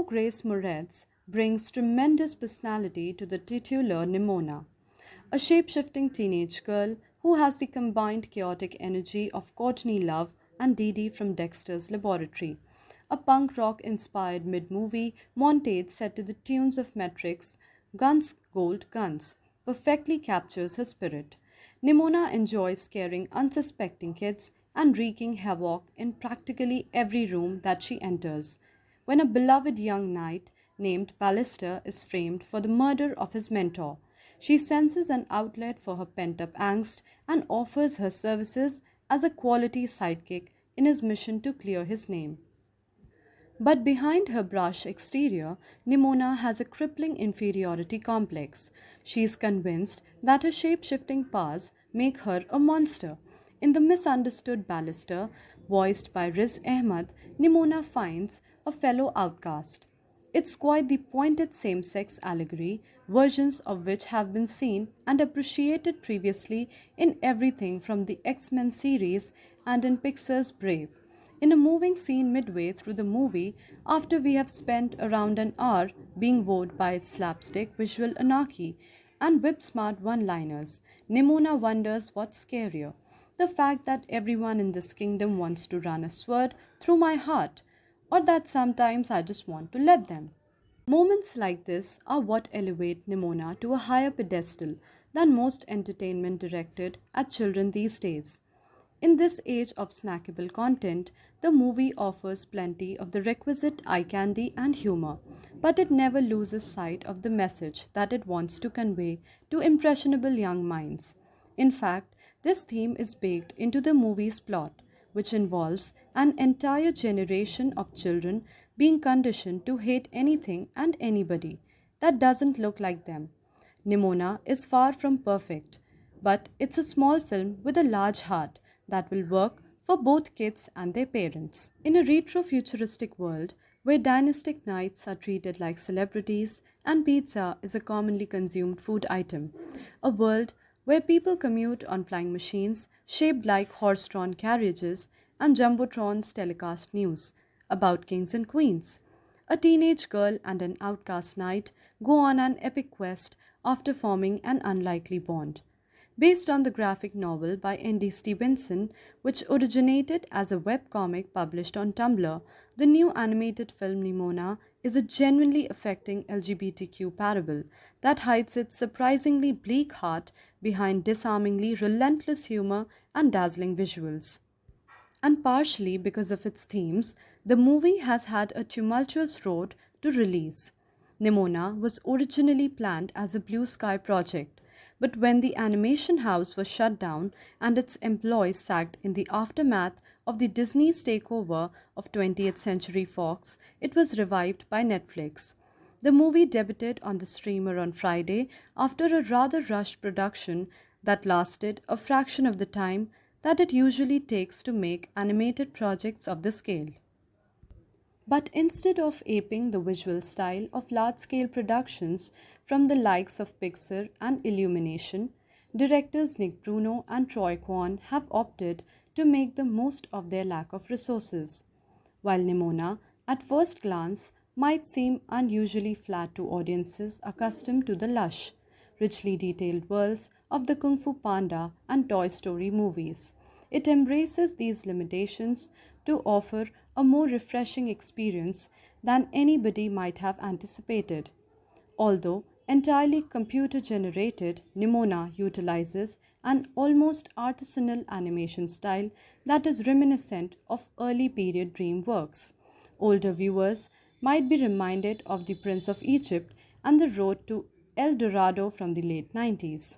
Grace Moretz brings tremendous personality to the titular Nimona, a shape-shifting teenage girl who has the combined chaotic energy of Courtney Love and Dee Dee from Dexter's Laboratory. A punk rock-inspired mid-movie montage set to the tunes of Matrix, Guns Gold Guns, perfectly captures her spirit. Nimona enjoys scaring unsuspecting kids and wreaking havoc in practically every room that she enters. When a beloved young knight named Ballister is framed for the murder of his mentor, she senses an outlet for her pent up angst and offers her services as a quality sidekick in his mission to clear his name. But behind her brush exterior, Nimona has a crippling inferiority complex. She is convinced that her shape shifting powers make her a monster. In the misunderstood Ballister, voiced by Riz Ahmed, Nimona finds a fellow outcast. It's quite the pointed same sex allegory, versions of which have been seen and appreciated previously in everything from the X Men series and in Pixar's Brave. In a moving scene midway through the movie, after we have spent around an hour being wowed by its slapstick visual anarchy and whip smart one liners, Nimona wonders what's scarier. The fact that everyone in this kingdom wants to run a sword through my heart, or that sometimes I just want to let them. Moments like this are what elevate Nimona to a higher pedestal than most entertainment directed at children these days. In this age of snackable content, the movie offers plenty of the requisite eye candy and humor, but it never loses sight of the message that it wants to convey to impressionable young minds. In fact, this theme is baked into the movie's plot, which involves an entire generation of children being conditioned to hate anything and anybody that doesn't look like them. Nimona is far from perfect, but it's a small film with a large heart that will work for both kids and their parents. In a retro futuristic world where dynastic knights are treated like celebrities and pizza is a commonly consumed food item, a world where people commute on flying machines shaped like horse drawn carriages and jumbotrons telecast news about kings and queens. A teenage girl and an outcast knight go on an epic quest after forming an unlikely bond. Based on the graphic novel by N.D. Stevenson, which originated as a webcomic published on Tumblr, the new animated film Nimona is a genuinely affecting LGBTQ parable that hides its surprisingly bleak heart behind disarmingly relentless humor and dazzling visuals. And partially because of its themes, the movie has had a tumultuous road to release. Nimona was originally planned as a blue sky project, but when the animation house was shut down and its employees sacked in the aftermath of the Disney's takeover of 20th Century Fox, it was revived by Netflix. The movie debuted on the streamer on Friday after a rather rushed production that lasted a fraction of the time that it usually takes to make animated projects of this scale. But instead of aping the visual style of large scale productions from the likes of Pixar and Illumination, directors Nick Bruno and Troy Kwan have opted to make the most of their lack of resources. While Nimona, at first glance, might seem unusually flat to audiences accustomed to the lush, richly detailed worlds of the Kung Fu Panda and Toy Story movies, it embraces these limitations to offer a more refreshing experience than anybody might have anticipated. Although entirely computer generated, Nimona utilizes an almost artisanal animation style that is reminiscent of early period DreamWorks. Older viewers might be reminded of The Prince of Egypt and The Road to El Dorado from the late 90s.